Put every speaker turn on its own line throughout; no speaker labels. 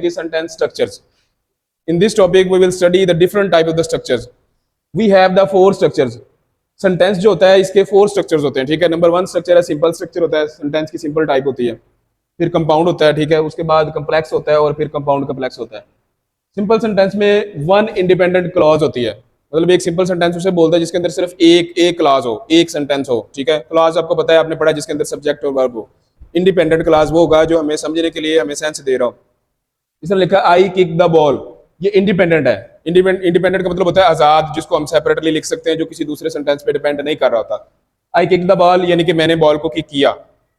is sentence structures. In this topic we will study the different type of the structures. We have the four structures. Sentence जो होता है इसके four structures होते हैं, ठीक है। नंबर वन स्ट्रक्चर है सिंपल स्ट्रक्चर होता है, सेंटेंस की सिंपल टाइप होती है। फिर कंपाउंड होता है, ठीक है। उसके बाद कम्प्लेक्स होता है और फिर कंपाउंड कम्प्लेक्स होता है। सिंपल सेंटेंस में वन इंडिपेंडेंट क्लॉज होती है, मतलब एक सिंपल सेंटेंस उसे बोलता है जिसके अंदर सिर्फ एक क्लॉज हो, एक सेंटेंस हो, ठीक है। क्लॉज आपको पता है, आपने पढ़ा, जिसके अंदर सब्जेक्ट और वर्ब हो। इंडिपेंडेंट क्लॉज वो होगा जो हमें समझने के लिए हमें सेंस दे रहा हो। इसने लिखा आई किक द बॉल, ये इंडिपेंडेंट है। इंडिपेंडेंट का मतलब होता है आजाद, जिसको हम सेपरेटली लिख सकते हैं, जो किसी दूसरे सेंटेंस पे डिपेंड नहीं कर रहा होता। आई किक द बॉल यानी कि मैंने बॉल को किक किया।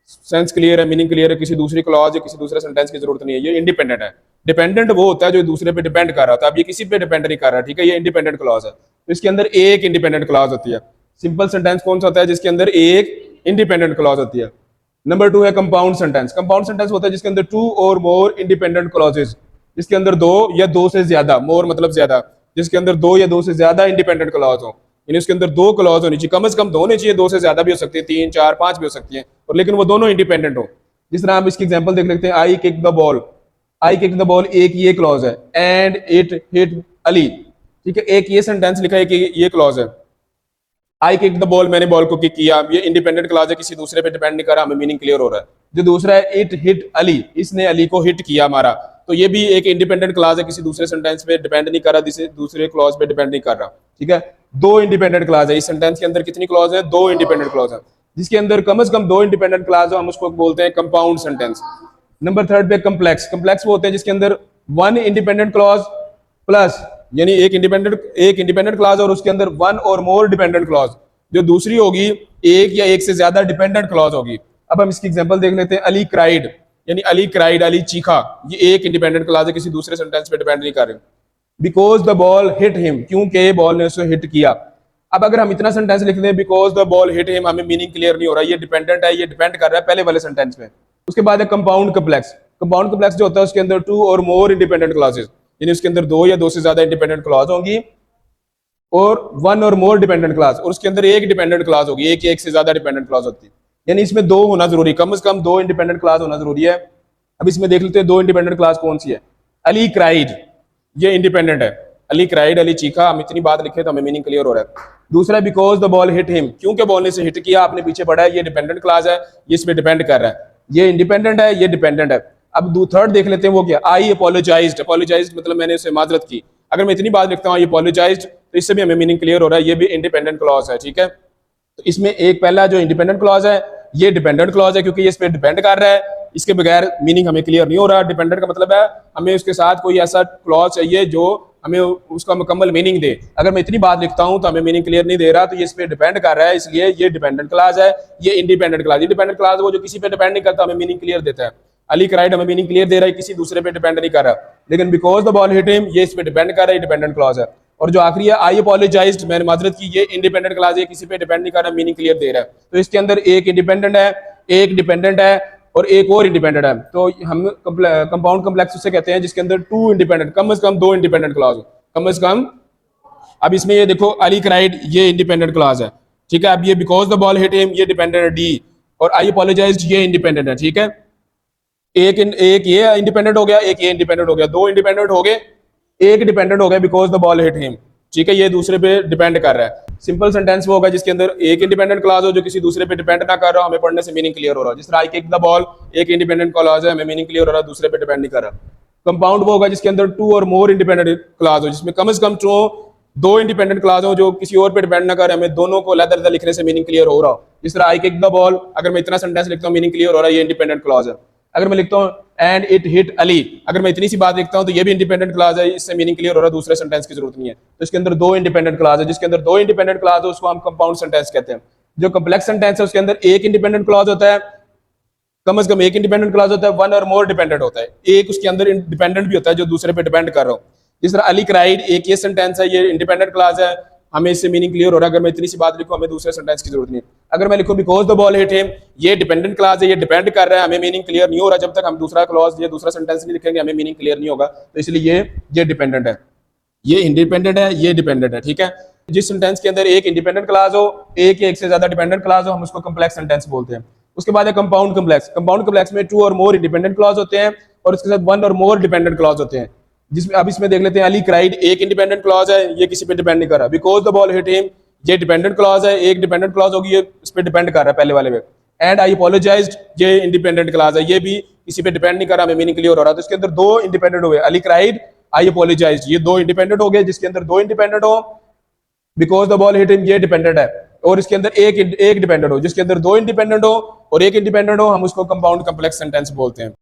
सेंस क्लियर है, मीनिंग क्लियर है, किसी दूसरी क्लॉज या किसी दूसरे सेंटेंस की जरूरत नहीं है, ये इंडिपेंडेंट है। डिपेंडेंट वो होता है जो दूसरे पे डिपेंड कर रहा था, अब ये किसी पे डिपेंड नहीं कर रहा, ठीक है। ये इंडिपेंडेंट क्लॉज है, तो इसके अंदर एक इंडिपेंडेंट क्लॉज होती है। सिंपल सेंटेंस कौन सा होता है जिसके अंदर एक इंडिपेंडेंट क्लॉज होती है। नंबर टू है कंपाउंड सेंटेंस। कंपाउंड सेंटेंस होता है जिसके अंदर टू और मोर इंडिपेंडेंट क्लॉजेज, जिसके अंदर दो या दो से ज्यादा, मोर मतलब ज्यादा, जिसके अंदर दो या दो से ज्यादा इंडिपेंडेंट क्लॉज हो, यानी उसके अंदर दो क्लॉज होनी चाहिए, कम से कम दो होने चाहिए, दो से ज्यादा भी हो सकती है, तीन चार पांच भी हो सकती है, और लेकिन वो दोनों इंडिपेंडेंट हो। जिस तरह आप इसकी एग्जांपल देख लेते हैं, I kick the ball, I kick the ball एक ये क्लॉज है, एंड इट हिट अली, ठीक है। एक ये सेंटेंस लिखा है कि ये क्लॉज है, आई किक द बॉल मैंने बॉल को किक किया, ये इंडिपेंडेंट क्लॉज है, किसी दूसरे पे डिपेंड नहीं कर रहा, हमें मीनिंग क्लियर हो रहा है। जो दूसरा है इट हिट अली, इसने अली को हिट किया, मारा, तो ये भी एक इंडिपेंडेंट क्लॉज है, किसी दूसरे सेंटेंस पे डिपेंड नहीं कर रहा, दूसरे क्लॉज पे डिपेंड नहीं कर रहा, ठीक है। दो इंडिपेंडेंट क्लॉज है इस सेंटेंस के अंदर, कितनी क्लॉज है, दो इंडिपेंडेंट क्लॉज है। जिसके अंदर कम से कम दो इंडिपेंडेंट क्लॉज हो हम उसको बोलते हैं कंपाउंड सेंटेंस। नंबर थर्ड पे कम्प्लेक्स। कम्प्लेक्स वो होते हैं जिसके अंदर वन इंडिपेंडेंट क्लॉज प्लस, यानी एक इंडिपेंडेंट क्लॉज और उसके अंदर वन और मोर डिपेंडेंट क्लॉज, जो दूसरी होगी एक या एक से ज्यादा डिपेंडेंट क्लॉज होगी। अब हम इसकी एग्जांपल देख लेते हैं, अली क्राइड, यानी अली क्राइड, अली चीखा, ये एक इंडिपेंडेंट क्लॉज है, किसी दूसरे सेंटेंस पे डिपेंड नहीं कर रहे। Because the ball hit him, क्योंकि बॉल ने उसे हिट किया। अब अगर हम इतना सेंटेंस लिख दें because the ball hit him, हमें मीनिंग क्लियर नहीं हो रहा, ये डिपेंडेंट है, ये डिपेंड कर रहा है पहले वाले सेंटेंस पे। उसके बाद है कंपाउंड कम्प्लेक्स। कंपाउंड कम्प्लेक्स जो होता है उसके अंदर टू और मोर इंडिपेंडेंट क्लॉजेस, यानी उसके अंदर दो या दो से ज्यादा इंडिपेंडेंट क्लॉज होंगी और वन और मोर डिपेंडेंट क्लॉज, और उसके अंदर एक डिपेंडेंट क्लॉज होगी, एक से ज्यादा डिपेंडेंट क्लॉज होती है, यानी इसमें दो होना जरूरी, कम से कम दो इंडिपेंडेंट क्लॉज होना जरूरी है। अब इसमें देख लेते हैं दो इंडिपेंडेंट क्लॉज कौन सी है। अली क्राइड, ये इंडिपेंडेंट है, अली क्राइड, अली चीखा, हम इतनी बात लिखे तो हमें मीनिंग क्लियर हो रहा है। दूसरा because the ball hit him, क्योंकि बॉल ने इसे हिट किया, आपने पीछे पढ़ा है, ये डिपेंडेंट क्लॉज है, ये इसमें डिपेंड कर रहा है, ये इंडिपेंडेंट है, ये डिपेंडेंट है। अब थर्ड देख लेते हैं वो क्या, आई अपोलोजाइज्ड। अपोलोजाइज्ड मतलब मैंने उसे माजरत की। अगर मैं इतनी बात लिखता हूँ आई अपोलोजाइज्ड, तो इससे भी हमें मीनिंग क्लियर हो रहा है, ये भी इंडिपेंडेंट क्लॉज है, ठीक है। तो इसमें एक पहला जो इंडिपेंडेंट क्लॉज है ये डिपेंडेंट क्लॉज है, क्योंकि ये इस पे डिपेंड कर रहा है, इसके बगैर मीनिंग हमें क्लियर नहीं हो रहा। डिपेंडेंट का मतलब है हमें उसके साथ कोई ऐसा क्लॉज चाहिए जो हमें उसका मुकम्मल मीनिंग दे। अगर मैं इतनी बात लिखता हूं तो हमें मीनिंग क्लियर नहीं दे रहा, तो ये इस पे डिपेंड कर रहा है, इसलिए ये डिपेंडेंट क्लॉज है। ये इंडिपेंडेंट क्लॉज, इंडिपेंडेंट क्लॉज वो जो किसी पे डिपेंड नहीं करता, हमें मीनिंग क्लियर देता है। अली क्राइड हमें मीनिंग क्लियर दे रहा है, किसी दूसरे पे डिपेंड नहीं कर रहा। लेकिन because the ball hit him, ये इस पे डिपेंड कर रहा है, डिपेंडेंट क्लॉज है। और जो आखिरी है आई अपोलोजाइज्ड, मैंने माजरत की, ये इंडिपेंडेंट क्लॉज है, किसी पे डिपेंड नहीं कर रहा, मीनिंग क्लियर दे रहा है। तो इसके अंदर एक इंडिपेंडेंट है, एक डिपेंडेंट है और एक और इंडिपेंडेंट है। तो हम कंपाउंड कम्प्लेक्स उसे कहते हैं जिसके अंदर टू इंडिपेंडेंट, कम से कम दो इंडिपेंडेंट क्लॉज, कम से कम। अब इसमें ये देखो अली क्राइड, ये इंडिपेंडेंट क्लॉज है, ठीक है। अब ये because the ball hit him, ये डिपेंडेंट है डी, और आई अपोलोजाइज्ड ये इंडिपेंडेंट है, ठीक है। एक ये इंडिपेंडेंट हो गया, एक ये इंडिपेंडेंट हो गया, दो इंडिपेंडेंट हो गए, एक डिपेंडेंट हो गया because the ball hit him, ठीक है। ये दूसरे पे डिपेंड कर रहा है। सिंपल सेंटेंस वो होगा जिसके अंदर एक इंडिपेंडेंट क्लॉज हो जो किसी दूसरे पे डिपेंड ना कर रहा हो, हमें पढ़ने से मीनिंग क्लियर हो रहा है। जिस तरह आई किक द बॉल, एक इंडिपेंडेंट क्लॉज है, हमें मीनिंग क्लियर हो रहा है, दूसरे पे डिपेंड नहीं कर रहा। कंपाउंड वो होगा जिसके अंदर टू और मोर इंडिपेंडेंट क्लॉज हो, जिसमें कम से कम दो इंडिपेंडेंट क्लॉज हो जो किसी और पे डिपेंड ना करे, हमें दोनों को अलग-अलग लिखने से मीनिंग क्लियर हो रहा हो। जिस तरह आई किक द बॉल, अगर मैं इतना सेंटेंस लिखता हूँ मीनिंग क्लियर हो रहा है, ये इंडिपेंडेंट क्लॉज है। अगर मैं लिखता हूँ एंड इट हिट अली, अगर मैं इतनी सी बात लिखता हूँ तो ये भी इंडिपेंडेंट क्लॉज है, इससे मीनिंग क्लियर हो रहा है, दूसरे सेंटेंस की जरूरत नहीं है। तो इसके अंदर दो इंडिपेंडेंट क्लॉज है, जिसके अंदर दो इंडिपेंडेंट क्लॉज है उसको हम कंपाउंड सेंटेंस कहते हैं। जो कम्प्लेक्स सेंटेंस है उसके अंदर एक इंडिपेंडेंट क्लॉज होता है, कम से कम एक इंडिपेंडेंट क्लॉज होता है, वन और मोर डिपेंडेंट होता है, एक उसके अंदर डिपेंडेंट भी होता है जो दूसरे पे डिपेंड कर रहा हो। जिस तरह अली क्राइड, एक ये सेंटेंस है, ये इंडिपेंडेंट क्लॉज है, हमें इससे मीनिंग क्लियर हो रहा है। अगर मैं इतनी सी बात लिखूं हमें दूसरे सेंटेंस की जरूरत नहीं है। अगर मैं लिखूं because the ball hit him, ये डिपेंडेंट क्लॉज है, ये डिपेंड कर रहा है, हमें मीनिंग क्लियर नहीं हो रहा जब तक हम दूसरा क्लॉज या दूसरा सेंटेंस नहीं लिखेंगे, हमें मीनिंग क्लियर नहीं होगा। तो इसलिए ये डिपेंडेंट है, ये इंडिपेंडेंट है, ये डिपेंडेंट है, ठीक है। जिस सेंटेंस के अंदर एक इंडिपेंडेंट क्लॉज हो, एक से ज्यादा डिपेंडेंट क्लॉज हो, हम उसको कम्प्लेक्स सेंटेंस बोलते हैं। उसके बाद है कंपाउंड कम्प्लेक्स। कंपाउंड कम्प्लेक्स में टू और मोर इंडिपेंडेंट क्लॉज होते हैं और उसके साथ वन और मोर डिपेंडेंट क्लॉज होते हैं, जिसमें अब इसमें देख लेते हैं अली क्राइड एक इंडिपेंडेंट क्लॉज है, ये किसी पे डिपेंड नहीं कर रहा, because the ball hit him, ये डिपेंडेंट क्लॉज है, एक डिपेंडेंट क्लॉज होगी, ये इस पे डिपेंड कर रहा है पहले वाले पे। एंड आई अपोलोजाइज्ड, ये इंडिपेंडेंट क्लॉज है, ये भी किसी पे डिपेंड नहीं कर रहा, हमें मीनिंग क्लियर हो रहा, तो इसके अंदर दो इंडिपेंडेंट हो गए, अली क्राइड, आई अपोलोजाइज्ड, ये दो इंडिपेंडेंट हो गए, जिसके अंदर दो इंडिपेंडेंट हो, because the ball hit him ये डिपेंडेंट है, और इसके अंदर एक डिपेंडेंट हो, जिसके अंदर दो इंडिपेंडेंट हो और एक इंडिपेंडेंट हो, हम उसको कंपाउंड कॉम्प्लेक्स सेंटेंस बोलते हैं।